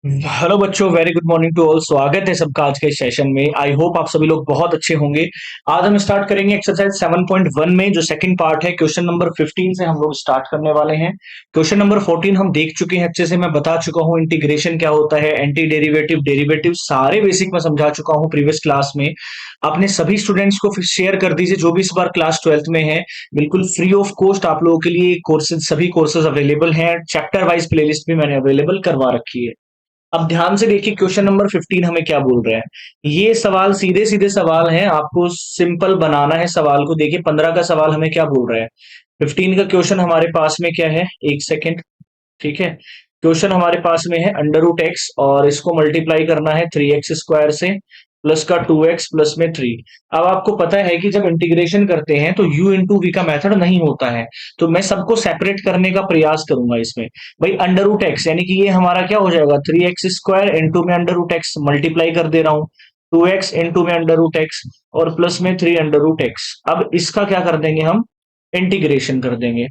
Hello बच्चों, very good morning to all. स्वागत है सबका आज के सेशन में। आई होप आप सभी लोग बहुत अच्छे होंगे। आज हम स्टार्ट करेंगे एक्सरसाइज 7.1 में जो सेकंड पार्ट है। क्वेश्चन नंबर 15 से हम लोग स्टार्ट करने वाले हैं। क्वेश्चन नंबर 14 हम देख चुके हैं अच्छे से, मैं बता चुका हूँ इंटीग्रेशन क्या होता है, एंटी डेरिवेटिव, डेरिवेटिव सारे बेसिक मैं समझा चुका हूँ प्रीवियस क्लास में। अपने सभी स्टूडेंट्स को फिर शेयर कर दीजिए जो भी इस बार क्लास 12th में है। बिल्कुल फ्री ऑफ कॉस्ट आप लोगों के लिए कोर्सेज, सभी कोर्सेज अवेलेबल हैं। चैप्टर वाइज प्लेलिस्ट भी मैंने अवेलेबल करवा रखी है। अब ध्यान से देखिए क्वेश्चन नंबर 15 हमें क्या बोल रहे हैं। ये सवाल सीधे सीधे सवाल हैं, आपको सिंपल बनाना है सवाल को। देखिए 15 का सवाल हमें क्या बोल रहा है, 15 का क्वेश्चन हमारे पास में क्या है, एक सेकेंड। ठीक है, क्वेश्चन हमारे पास में है अंडर रूट एक्स और इसको मल्टीप्लाई करना है 3x² से, प्लस का 2x प्लस में 3। अब आपको पता है कि जब इंटीग्रेशन करते हैं तो u इंटू वी का मेथड नहीं होता है, तो मैं सबको सेपरेट करने का प्रयास करूंगा इसमें। भाई अंडर रूट एक्स यानी कि ये हमारा क्या हो जाएगा, 3x² इंटू में अंडर रूट एक्स मल्टीप्लाई कर दे रहा हूँ, 2x इंटू में अंडर रूट एक्स और प्लस में 3 अंडर रूट एक्स। अब इसका क्या कर देंगे हम, इंटीग्रेशन कर देंगे।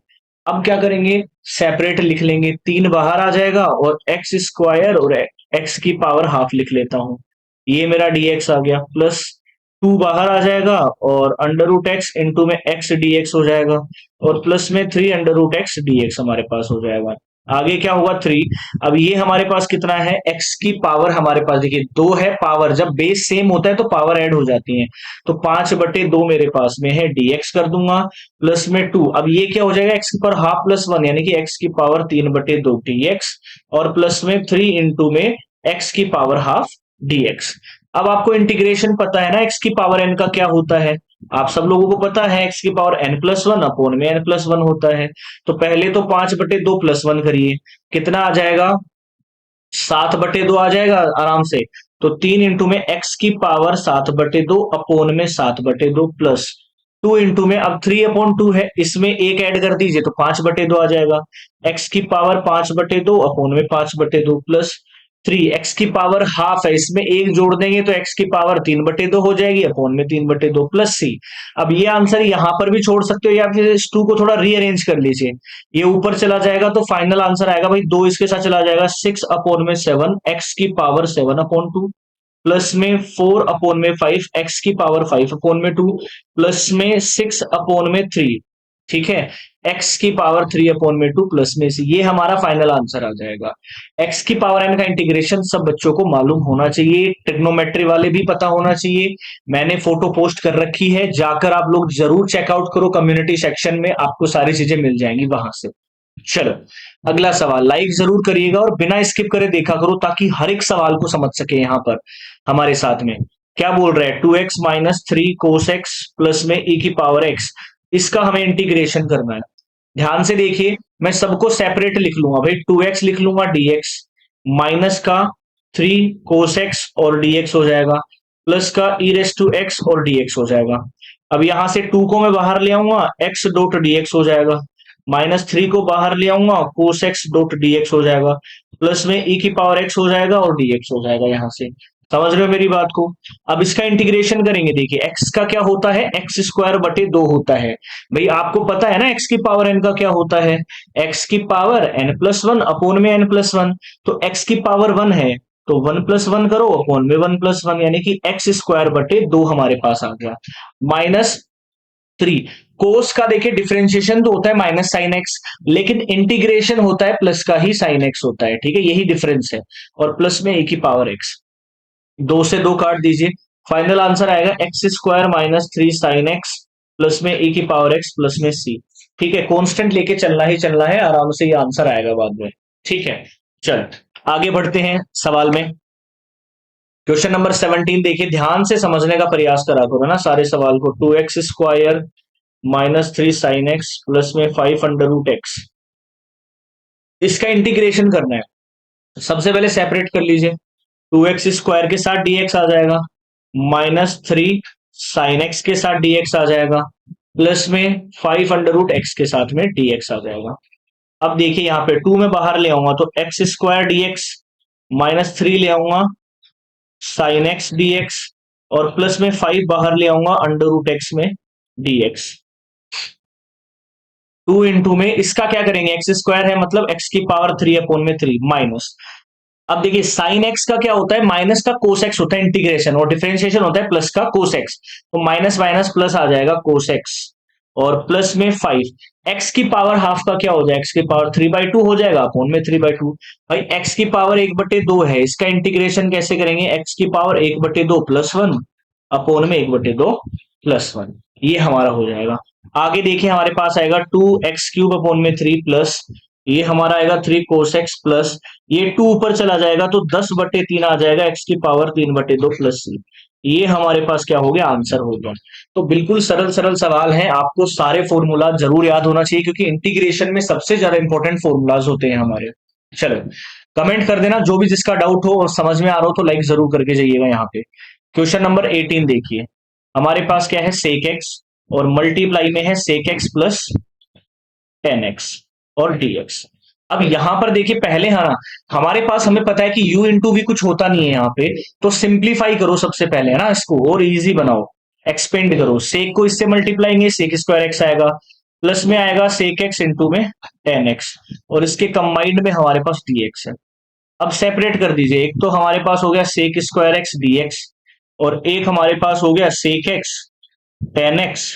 अब क्या करेंगे, सेपरेट लिख लेंगे, 3 बाहर आ जाएगा और x² और x की पावर हाफ लिख लेता हूं। ये मेरा dx आ गया, प्लस 2 बाहर आ जाएगा और अंडर रूट एक्स इंटू में x dx हो जाएगा और प्लस में 3 अंडर रूट एक्स dx हमारे पास हो जाएगा। आगे क्या होगा, 3। अब ये हमारे पास कितना है, x की पावर हमारे पास देखिए 2 है। पावर जब बेस सेम होता है तो पावर ऐड हो जाती है, तो 5/2 मेरे पास में है, dx कर दूंगा प्लस में 2। अब ये क्या हो जाएगा, एक्स की पावर हाफ प्लस 1 यानी कि एक्स की पावर 3/2 dx और प्लस में 3 इंटू में एक्स की पावर हाफ dx। अब आपको इंटीग्रेशन पता है ना, एक्स की पावर n का क्या होता है, आप सब लोगों को पता है एक्स की पावर n+1 अपोन में n+1 होता है। तो पहले तो 5/2 प्लस 1 करिए, कितना आ जाएगा, 7/2 आ जाएगा आराम से। तो 3 इंटू में एक्स की पावर 7/2 अपोन में 7/2 प्लस 2 इंटू में, अब 3/2 है, इसमें एक ऐड कर दीजिए तो 5/2 आ जाएगा। एक्स की पावर 5/2 अपोन में 5/2 प्लस 3, एक्स की पावर हाफ है, इसमें एक जोड़ देंगे तो एक्स की पावर 3/2 हो जाएगी अपोन में 3/2 प्लस सी। अब ये आंसर यहां पर भी छोड़ सकते हो या फिर इस 2 को थोड़ा रीअरेंज कर लीजिए। ये ऊपर चला जाएगा तो फाइनल आंसर आएगा भाई 2 इसके साथ चला जाएगा, 6/7 एक्स की पावर 7/2 प्लस में 4/5 एक्स की पावर 5/2 प्लस में 6/3। ठीक है, एक्स की पावर 3/2 प्लस में से, ये हमारा फाइनल आंसर आ जाएगा। एक्स की पावर एन का इंटीग्रेशन सब बच्चों को मालूम होना चाहिए, ट्रिग्नोमेट्री वाले भी पता होना चाहिए। मैंने फोटो पोस्ट कर रखी है, जाकर आप लोग जरूर चेकआउट करो, कम्युनिटी सेक्शन में आपको सारी चीजें मिल जाएंगी वहां से। चलो अगला सवाल, लाइक जरूर करिएगा और बिना स्किप करे देखा करो ताकि हर एक सवाल को समझ सके। यहाँ पर हमारे साथ में क्या बोल रहे हैं, 2x-3 कोस एक्स प्लस में e की पावर x, इसका हमें इंटीग्रेशन करना है। ध्यान से देखिए, मैं सबको सेपरेट लिख लूंगा भाई, 2x लिख लूंगा dx, माइनस का 3 कोस एक्स और dx हो जाएगा, प्लस का e रेस टू एक्स और dx हो जाएगा। अब यहां से 2 को मैं बाहर ले आऊंगा, x डॉट dx हो जाएगा, -3 को बाहर ले आऊंगा, कोस एक्स डॉट dx हो जाएगा, प्लस में e की पावर x हो जाएगा और dx हो जाएगा। यहां से समझ रहे हो मेरी बात को। अब इसका इंटीग्रेशन करेंगे, देखिए x का क्या होता है, x² 2 होता है। भाई आपको पता है ना x की पावर n का क्या होता है, x की पावर n+1 अपोन में n+1। तो x की पावर 1 है तो 1+1 करो अपोन में 1+1 यानी कि x² 2 हमारे पास आ गया, -3। कोस का देखिए डिफरेंशिएशन तो होता है माइनस साइन एक्स, लेकिन इंटीग्रेशन होता है प्लस का ही साइन एक्स होता है। ठीक है, यही डिफरेंस है। और प्लस में e की पावर x, 2 से 2 काट दीजिए, फाइनल आंसर आएगा x² - 3 साइन एक्स प्लस में e की पावर x प्लस में c। ठीक है, कांस्टेंट लेके चलना ही चलना है, आराम से ये आंसर आएगा बाद में। ठीक है, चल आगे बढ़ते हैं सवाल में। क्वेश्चन नंबर 17 देखिए, ध्यान से समझने का प्रयास करा करो ना सारे सवाल को। 2x² -3 साइन एक्स प्लस में 5 अंडर रूट एक्स, इसका इंटीग्रेशन करना है। सबसे पहले सेपरेट कर लीजिए, 2x² के साथ dx आ जाएगा, -3 साइन एक्स के साथ dx आ जाएगा, प्लस में 5 अंडर रूट एक्स के साथ में dx आ जाएगा। अब देखिए यहाँ पे 2 में बाहर ले आऊंगा तो x² dx, -3 ले आऊंगा साइन एक्स dx और प्लस में 5 बाहर ले आऊंगा अंडर रूट एक्स में dx। 2 इंटू में इसका क्या करेंगे, x² है मतलब x की पावर 3/3 माइनस, अब देखिए साइन एक्स का क्या होता है, माइनस का कोस एक्स होता है इंटीग्रेशन, और डिफरेंशिएशन होता है प्लस का कोस एक्स। तो माइनस माइनस प्लस आ जाएगा कोस एक्स, और प्लस में 5। एक्स की पावर हाफ का क्या हो जाएगा, एक्स की पावर 3/2 हो जाएगा, अपोन में 3/2। भाई एक्स की पावर 1/2 है, इसका इंटीग्रेशन कैसे करेंगे, एक्स की पावर 1/2 +1 अपोन में 1/2 +1, ये हमारा हो जाएगा। आगे देखिए हमारे पास आएगा 2x³ अपोन में 3 प्लस ये हमारा आएगा 3 कोस एक्स प्लस ये 2 ऊपर चला जाएगा तो 10/3 आ जाएगा, एक्स की पावर 3/2 प्लस c। ये हमारे पास क्या हो गया, आंसर हो गया। तो बिल्कुल सरल सरल सवाल है, आपको सारे फॉर्मूला जरूर याद होना चाहिए, क्योंकि इंटीग्रेशन में सबसे ज्यादा इंपॉर्टेंट फॉर्मूलाज होते हैं हमारे। चलो कमेंट कर देना जो भी जिसका डाउट हो, और समझ में आ रहा हो तो लाइक जरूर करके जाइएगा। यहाँ पे क्वेश्चन नंबर 18 देखिए, हमारे पास क्या है, सेक एक्स, और मल्टीप्लाई में है सेक एक्स प्लस 10x और dx। अब यहां पर देखिए पहले, हाँ हमारे पास, हमें पता है कि u इंटू भी कुछ होता नहीं है यहाँ पे, तो सिंप्लीफाई करो सबसे पहले, है ना, इसको और इजी बनाओ, एक्सपेंड करो। सेक को इससे मल्टीप्लाइंगे, सेक स्क्वायर एक्स आएगा, प्लस में आएगा सेक एक्स इंटू में 10x, और इसके कंबाइंड में हमारे पास dx है। अब सेपरेट कर दीजिए, एक तो हमारे पास हो गया सेक स्क्वायर एक्स dx, और एक हमारे पास हो गया सेक एक्स 10x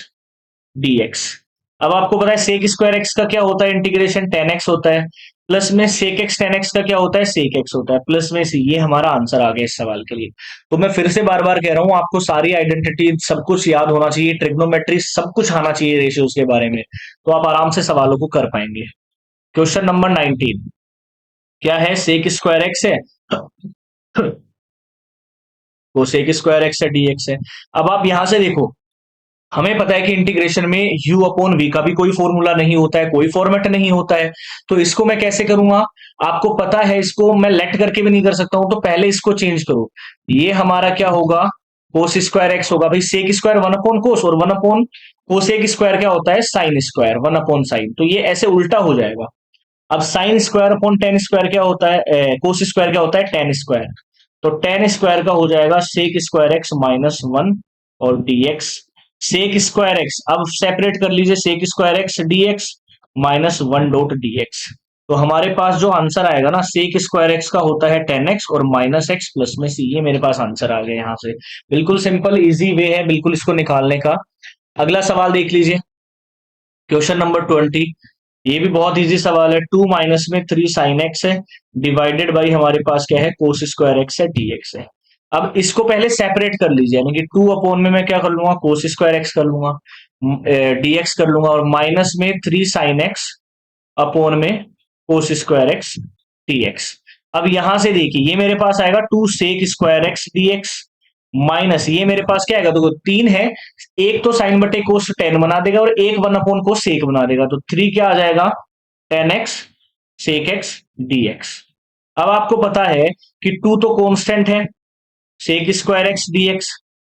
dx। अब आपको पता है सेक स्क्वायर एक्स का क्या होता है, इंटीग्रेशन 10x होता है, प्लस में सेक एक्स 10x का क्या होता है, सेक एक्स होता है, प्लस में से, ये हमारा आंसर आ गया इस सवाल के लिए। तो मैं फिर से बार बार कह रहा हूं, आपको सारी आइडेंटिटी सब कुछ याद होना चाहिए, ट्रिग्नोमेट्री सब कुछ आना चाहिए, रेशियोज के बारे में, तो आप आराम से सवालों को कर पाएंगे। क्वेश्चन नंबर 19 क्या है, सेक स्क्वायर एक्स है वो सेक स्क्वायर एक्स है dx है। अब आप यहां से देखो, हमें पता है कि इंटीग्रेशन में u अपॉन v का भी कोई फॉर्मूला नहीं होता है, कोई फॉर्मेट नहीं होता है, तो इसको मैं कैसे करूंगा, आपको पता है, इसको मैं लेट करके भी नहीं कर सकता हूं, तो पहले इसको चेंज करो। ये हमारा क्या होगा, कोस स्क्वायर एक्स होगा, भाई सेक स्क्वायर 1 अपॉन कोस, और 1 अपॉन कोसेक स्क्वायर क्या होता है, साइन स्क्वायर 1 अपॉन साइन, तो ये ऐसे उल्टा हो जाएगा। अब sine square upon tan square क्या होता है, कोस स्क्वायर क्या होता है, टेन स्क्वायर, तो टेन स्क्वायर का हो जाएगा सेक स्क्वायर एक्स -1 और dx। सेक स्क्वायर एक्स अब सेपरेट कर लीजिए, sec square x dx -1 .dx। तो हमारे पास जो आंसर आएगा ना, सेक स्क्वायर एक्स का होता है 10x और -x प्लस में c, ये मेरे पास आंसर आ गया यहाँ से। बिल्कुल सिंपल इजी वे है बिल्कुल इसको निकालने का। अगला सवाल देख लीजिए, क्वेश्चन नंबर 20, ये भी बहुत इजी सवाल है। 2 माइनस में 3 साइन एक्स है, डिवाइडेड बाई हमारे पास क्या है, कोस स्क्वायर एक्स है dx है। अब इसको पहले सेपरेट कर लीजिए, यानी कि 2 अपॉन में मैं क्या कर लूंगा, कोस स्क्वायर एक्स कर लूंगा, dx कर लूंगा, और माइनस में 3 साइन एक्स अपॉन में कोस स्क्वायर एक्स dx। अब यहां से देखिए, ये मेरे पास आएगा 2 sec square x dx, minus ये मेरे पास क्या आएगा, देखो 3 है, एक तो साइन बटे कोस 10 बना देगा, और एक 1 अपॉन कोस सेक बना देगा, तो 3 क्या आ जाएगा, 10x सेक एक्स dx। अब आपको पता है कि 2 तो कांस्टेंट है, sec square x dx,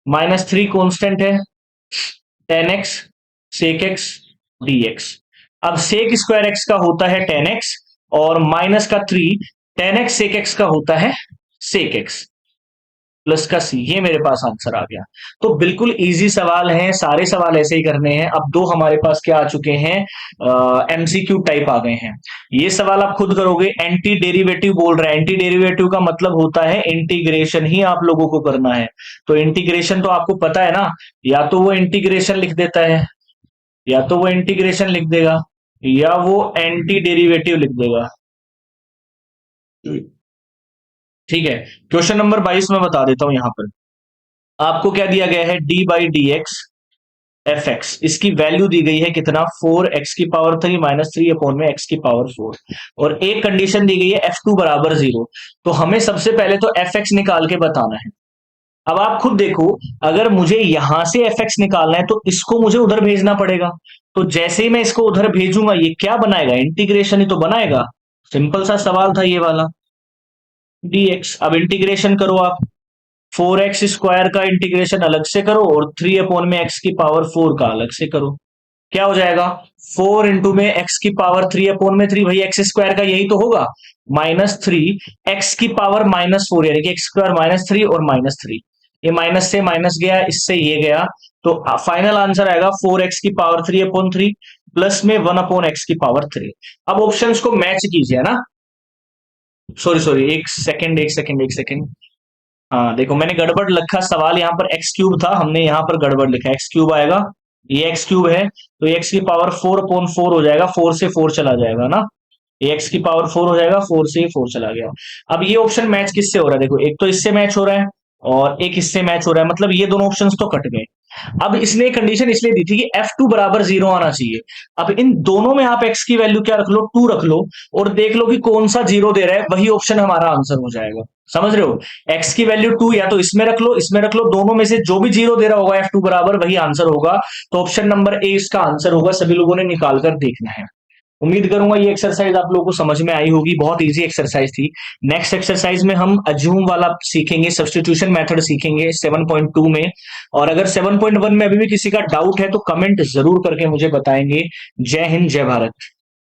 -3 constant है, 10x सेक एक्स dx। अब सेक स्क्वायर एक्स का होता है 10x, और माइनस का 3 10x सेक एक्स का होता है सेक एक्स प्लस का सी, ये मेरे पास आंसर आ गया। तो बिल्कुल इजी सवाल है, सारे सवाल ऐसे ही करने हैं। अब दो हमारे पास क्या आ चुके हैं, एमसीक्यू टाइप आ गए हैं। ये सवाल आप खुद करोगे, एंटी डेरिवेटिव बोल रहा है, एंटी डेरिवेटिव का मतलब होता है इंटीग्रेशन ही आप लोगों को करना है। तो इंटीग्रेशन तो आपको पता है ना, या तो वो इंटीग्रेशन लिख देता है, या तो वो इंटीग्रेशन लिख देगा, या वो एंटी डेरिवेटिव लिख देगा। ठीक है, क्वेश्चन नंबर 22 में बता देता हूं, यहां पर आपको क्या दिया गया है, d/dx fx, इसकी वैल्यू दी गई है कितना, 4x³ -3 अपॉन में x⁴, और एक कंडीशन दी गई है f2 बराबर 0। तो हमें सबसे पहले तो fx निकाल के बताना है। अब आप खुद देखो, अगर मुझे यहां से fx निकालना है तो इसको मुझे उधर भेजना पड़ेगा, तो जैसे ही मैं इसको उधर भेजूंगा, ये क्या बनाएगा, इंटीग्रेशन ही तो बनाएगा। सिंपल सा सवाल था ये वाला, dx। अब इंटीग्रेशन करो आप, 4x² का इंटीग्रेशन अलग से करो, और 3 अपॉन में x⁴ का अलग से करो, क्या हो जाएगा, 4 इंटू में x⁴ 3 अपॉन में 3, भाई x² का यही तो होगा, -3 x⁴ -4, यानी कि x² -3 और -3, ये माइनस से माइनस गया, इससे ये गया, तो फाइनल आंसर आएगा 4x⁴ 3 अपॉन 3 प्लस में 1 अपॉन x⁴ 3। अब ऑप्शंस को मैच कीजिए ना, सॉरी सॉरी, एक सेकंड। हाँ देखो, मैंने गड़बड़ लिखा, सवाल यहाँ पर एक्स क्यूब था, हमने यहाँ पर गड़बड़ लिखा, एक्स क्यूब आएगा, ये एक्स क्यूब है, तो ये एक्स की पावर 4/4 हो जाएगा, 4 से 4 चला जाएगा ना, ये एक्स की पावर 4 हो जाएगा, 4 से 4 चला गया। अब ये ऑप्शन मैच किससे हो रहा है, देखो एक तो इससे मैच हो रहा है और एक इससे मैच हो रहा है, मतलब ये दोनों ऑप्शंस तो कट गए। अब इसने कंडीशन इसलिए दी थी कि F2 बराबर 0 आना चाहिए। अब इन दोनों में आप x की वैल्यू क्या रख लो, 2 रख लो, और देख लो कि कौन सा 0 दे रहा है, वही ऑप्शन हमारा आंसर हो जाएगा। समझ रहे हो, x की वैल्यू 2 या तो इसमें रख लो, इसमें रख लो, दोनों में से जो भी 0 दे रहा होगा F2 बराबर, वही आंसर होगा। तो ऑप्शन नंबर ए इसका आंसर होगा, सभी लोगों ने निकाल कर देखना है। उम्मीद करूंगा ये एक्सरसाइज आप लोगों को समझ में आई होगी, बहुत इजी एक्सरसाइज थी। नेक्स्ट एक्सरसाइज में हम अज्यूम वाला सीखेंगे, सब्स्टिट्यूशन मेथड सीखेंगे 7.2 में। और अगर 7.1 में अभी भी किसी का डाउट है तो कमेंट जरूर करके मुझे बताएंगे। जय हिंद, जय भारत।